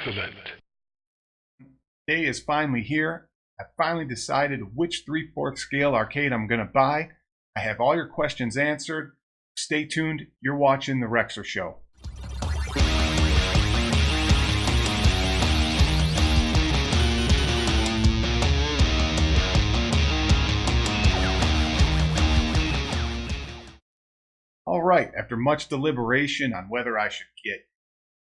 Excellent. Day is finally here. I finally decided which 3/4 scale arcade I'm going to buy. I have all your questions answered. Stay tuned. You're watching The Rexer Show. All right, after much deliberation on whether I should get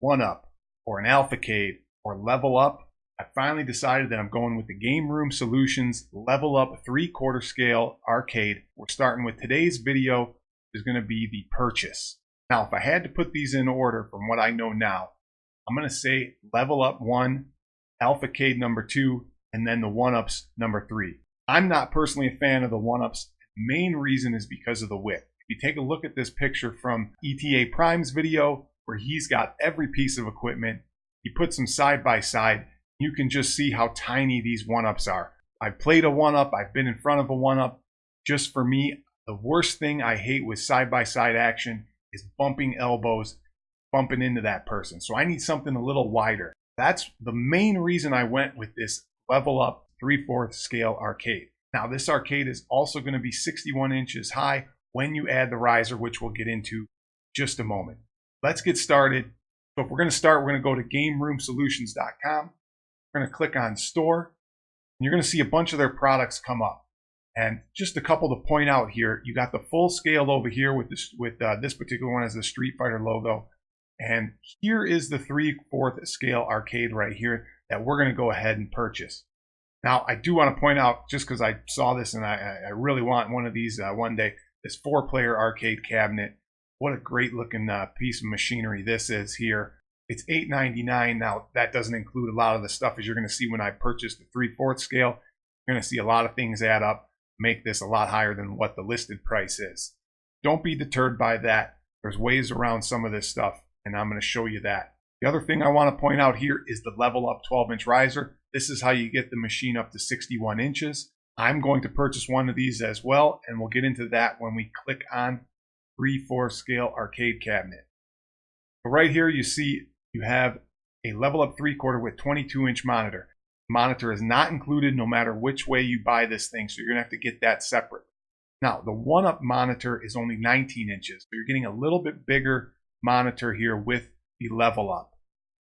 1-Up or an Alphacade or Level Up, I finally decided that I'm going with the Garme Room Solutions Level Up 3/4 scale arcade. We're starting with today's video is going to be the purchase. Now, if I had to put these in order from what I know now, I'm going to say Level Up 1, Alphacade number 2, and then the 1-Ups number 3. I'm not personally a fan of the 1-Ups. The main reason is because of the width. If you take a look at this picture from ETA Prime's video, where he's got every piece of equipment, he puts them side by side. You can just see how tiny these 1-Ups are. I've played a 1-Up. I've been in front of a 1-Up. Just for me, the worst thing I hate with side-by-side action is bumping elbows, bumping into that person. So I need something a little wider. That's the main reason I went with this Level Up 3/4 scale arcade. Now, this arcade is also going to be 61 inches high when you add the riser, which we'll get into in just a moment. Let's get started. So if we're going to start, we're going to go to GarmeRoomSolutions.com. We're going to click on Store, and you're going to see a bunch of their products come up. And just a couple to point out here, you got the full scale over here with this particular one as the Street Fighter logo. And here is the 3/4 scale arcade right here that we're going to go ahead and purchase. Now, I do want to point out, just because I saw this and I really want one of these one day, this 4-player arcade cabinet. What a great looking piece of machinery this is here. It's $8.99. Now, that doesn't include a lot of the stuff, as you're going to see when I purchase the 3/4 scale. You're going to see a lot of things add up, make this a lot higher than what the listed price is. Don't be deterred by that. There's ways around some of this stuff, and I'm going to show you that. The other thing I want to point out here is the Level Up 12-inch riser. This is how you get the machine up to 61 inches. I'm going to purchase one of these as well, and we'll get into that when we click on 3/4 scale arcade cabinet. So right here you see you have a Level Up 3/4 with 22-inch monitor. The monitor is not included no matter which way you buy this thing, so you're going to have to get that separate. Now, the 1-Up monitor is only 19 inches, so you're getting a little bit bigger monitor here with the Level Up.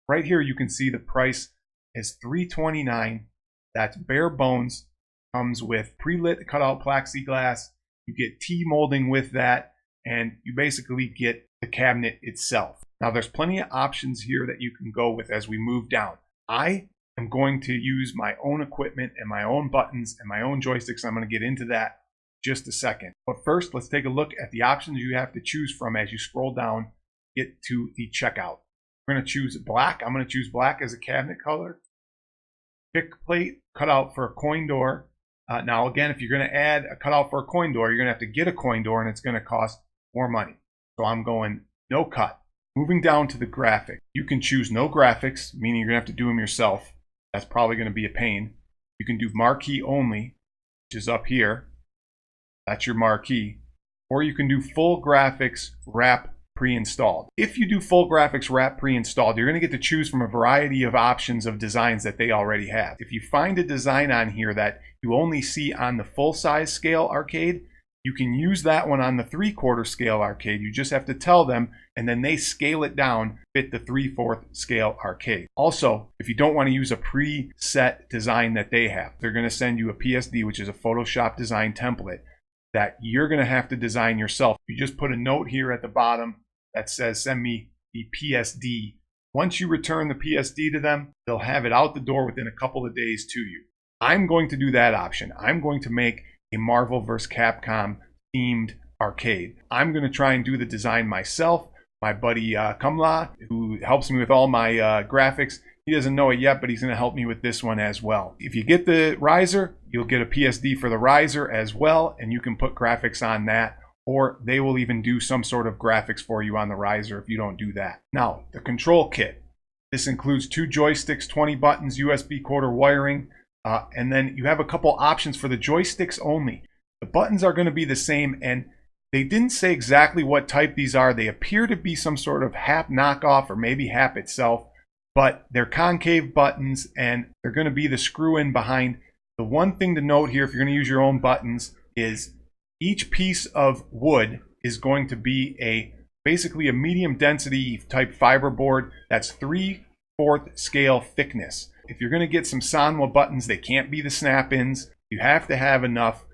Right here you can see the price is $329. That's bare bones. Comes with pre-lit cutout plexiglass. You get T-molding with that, and you basically get the cabinet itself. Now, there's plenty of options here that you can go with as we move down. I am going to use my own equipment and my own buttons and my own joysticks. I'm going to get into that in just a second. But first, let's take a look at the options you have to choose from as you scroll down, get to the checkout. We're going to choose black. I'm going to choose black as a cabinet color. Pick plate, cutout for a coin door. Now, again, if you're going to add a cutout for a coin door, you're going to have to get a coin door, and it's going to cost more money. So I'm going no cut. Moving down to the graphic. You can choose no graphics, meaning you're going to have to do them yourself. That's probably going to be a pain. You can do marquee only, which is up here. That's your marquee. Or you can do full graphics wrap pre-installed. If you do full graphics wrap pre-installed, you're going to get to choose from a variety of options of designs that they already have. If you find a design on here that you only see on the full-size scale arcade, you can use that one on the 3/4 scale arcade. You just have to tell them, and then they scale it down, fit the 3/4 scale arcade. Also, if you don't want to use a preset design that they have, they're going to send you a PSD, which is a Photoshop design template, that you're going to have to design yourself. You just put a note here at the bottom that says, send me the PSD. Once you return the PSD to them, they'll have it out the door within a couple of days to you. I'm going to do that option. I'm going to make a Marvel vs. Capcom themed arcade. I'm going to try and do the design myself. My buddy Kamla, who helps me with all my graphics, he doesn't know it yet, but he's going to help me with this one as well. If you get the riser, you'll get a PSD for the riser as well, and you can put graphics on that, or they will even do some sort of graphics for you on the riser if you don't do that. Now, the control kit. This includes 2 joysticks, 20 buttons, USB quarter wiring, and then you have a couple options for the joysticks only. The buttons are going to be the same, and they didn't say exactly what type these are. They appear to be some sort of HAP knockoff or maybe HAP itself. but they're concave buttons and they're going to be the screw in behind. The one thing to note here, if you're going to use your own buttons, is each piece of wood is going to be basically a medium density type fiberboard that's 3/4 scale thickness. If you're going to get some Sanwa buttons, they can't be the snap-ins. You have to have enough.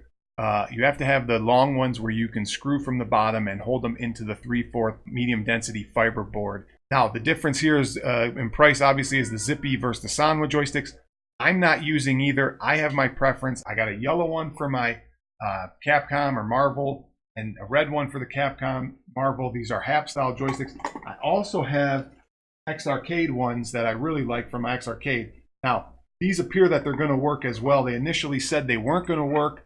You have to have the long ones where you can screw from the bottom and hold them into the 3/4 medium density fiberboard. Now, the difference here is in price, obviously, is the Zippy versus the Sanwa joysticks. I'm not using either. I have my preference. I got a yellow one for my Capcom or Marvel and a red one for the Capcom Marvel. These are Hap style joysticks. I also have X Arcade ones that I really like from X Arcade. Now, these appear that they're going to work as well. They initially said they weren't going to work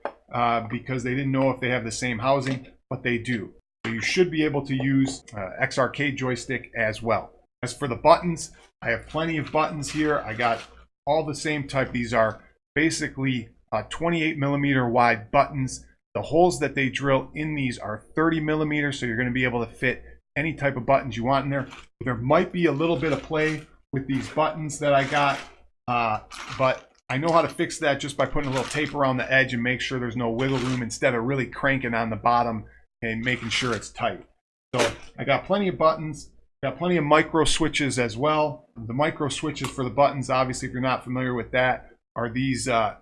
because they didn't know if they have the same housing, but they do. So you should be able to use X Arcade joystick as well. As for the buttons, I have plenty of buttons here. I got all the same type. These are basically 28 millimeter wide buttons. The holes that they drill in these are 30 millimeters, so you're going to be able to fit any type of buttons you want in there. There might be a little bit of play with these buttons that I got, but I know how to fix that just by putting a little tape around the edge and make sure there's no wiggle room instead of really cranking on the bottom and making sure it's tight. So I got plenty of buttons. Got plenty of micro switches as well. The micro switches for the buttons, obviously, if you're not familiar with that, are these are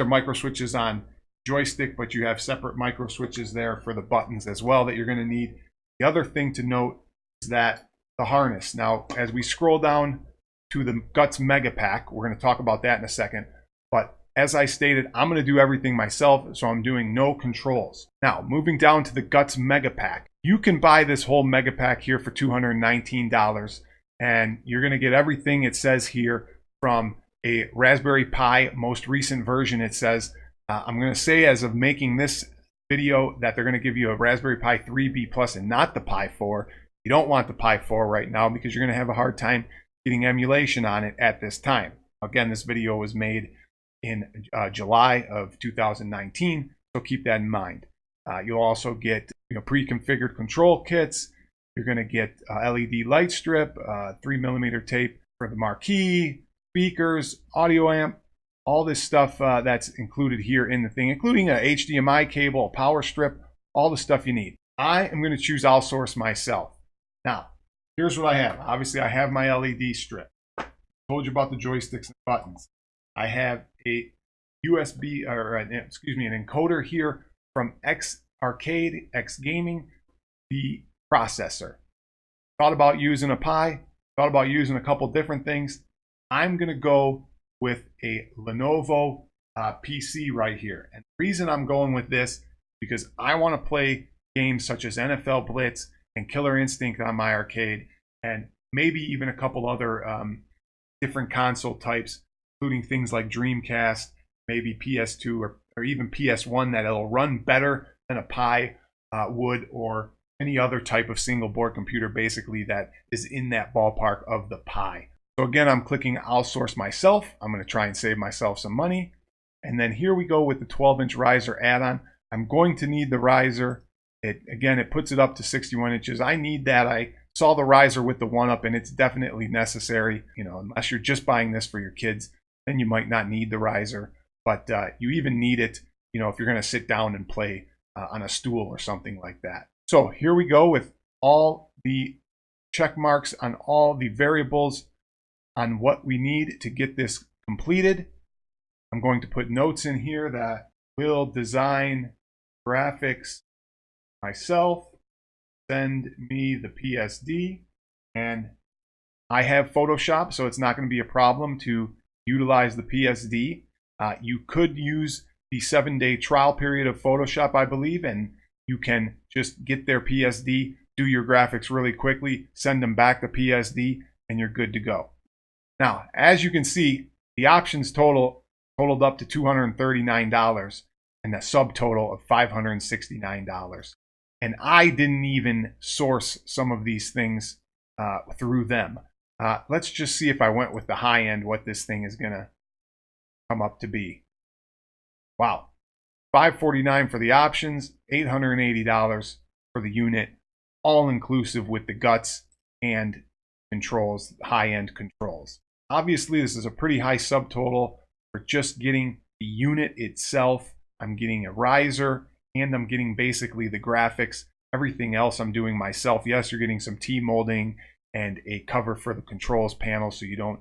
micro switches on joystick, but you have separate micro switches there for the buttons as well that you're going to need. The other thing to note is that the harness. Now, as we scroll down to the Guts Mega Pack, we're going to talk about that in a second. But as I stated, I'm going to do everything myself, so I'm doing no controls. Now, moving down to the Guts Mega Pack. You can buy this whole Mega Pack here for $219, and you're going to get everything it says here from a Raspberry Pi most recent version. It says, I'm going to say as of making this video that they're going to give you a Raspberry Pi 3B Plus and not the Pi 4. You don't want the Pi 4 right now because you're going to have a hard time getting emulation on it at this time. Again, this video was made in July of 2019, so keep that in mind. You'll also get pre-configured control kits. You're going to get LED light strip, 3mm tape for the marquee, speakers, audio amp, all this stuff that's included here in the thing, including a HDMI cable, a power strip, all the stuff you need. I am going to choose outsource myself. Now, here's what I have. Obviously, I have my LED strip. I told you about the joysticks and buttons. I have a USB, or an encoder here from X Arcade, X Gaming, the processor. Thought about using a Pi, thought about using a couple different things. I'm going to go with a Lenovo PC right here. And the reason I'm going with this is because I want to play games such as NFL Blitz and Killer Instinct on my arcade, and maybe even a couple other different console types, including things like Dreamcast, maybe PS2 or even PS1, that it'll run better than a Pi would, or any other type of single board computer basically that is in that ballpark of the Pi. So again, I'm clicking outsource myself. I'm going to try and save myself some money. And then here we go with the 12-inch riser add-on. I'm going to need the riser. It puts it up to 61 inches. I need that. I saw the riser with the 1-up, and it's definitely necessary. Unless you're just buying this for your kids, then you might not need the riser. But you even need it, if you're going to sit down and play on a stool or something like that. So here we go with all the check marks on all the variables on what we need to get this completed. I'm going to put notes in here that will design graphics myself, send me the PSD, and I have Photoshop, so it's not going to be a problem to utilize the PSD. You could use the 7-day trial period of Photoshop, I believe, and you can just get their PSD, do your graphics really quickly, send them back the PSD, and you're good to go. Now, as you can see, the options totaled up to $239 and a subtotal of $569. And I didn't even source some of these things through them. Let's just see if I went with the high end, what this thing is going to come up to be. Wow. $549 for the options, $880 for the unit, all inclusive with the guts and controls, high-end controls. Obviously, this is a pretty high subtotal for just getting the unit itself. I'm getting a riser, and I'm getting basically the graphics. Everything else I'm doing myself. Yes, you're getting some T-molding and a cover for the controls panel so you don't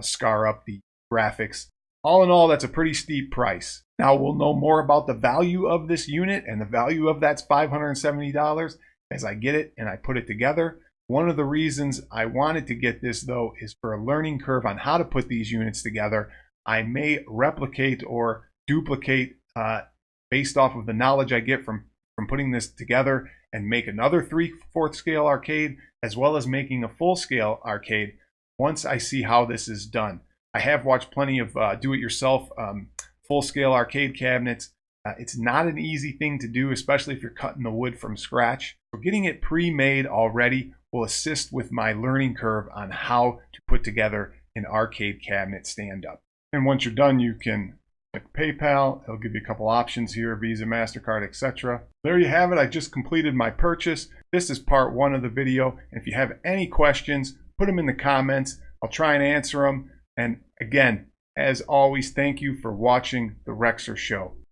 scar up the graphics. All in all, that's a pretty steep price. Now we'll know more about the value of this unit, and the value of that's $570 as I get it and I put it together. One of the reasons I wanted to get this though is for a learning curve on how to put these units together. I may replicate or duplicate based off of the knowledge I get from putting this together and make another 3/4 scale arcade as well as making a full scale arcade once I see how this is done. I have watched plenty of do-it-yourself full-scale arcade cabinets. It's not an easy thing to do, especially if you're cutting the wood from scratch. So getting it pre-made already will assist with my learning curve on how to put together an arcade cabinet stand-up. And once you're done, you can click PayPal. It'll give you a couple options here, Visa, MasterCard, etc. There you have it. I just completed my purchase. This is part 1 of the video. And if you have any questions, put them in the comments. I'll try and answer them. And again, as always, thank you for watching The Rexer Show.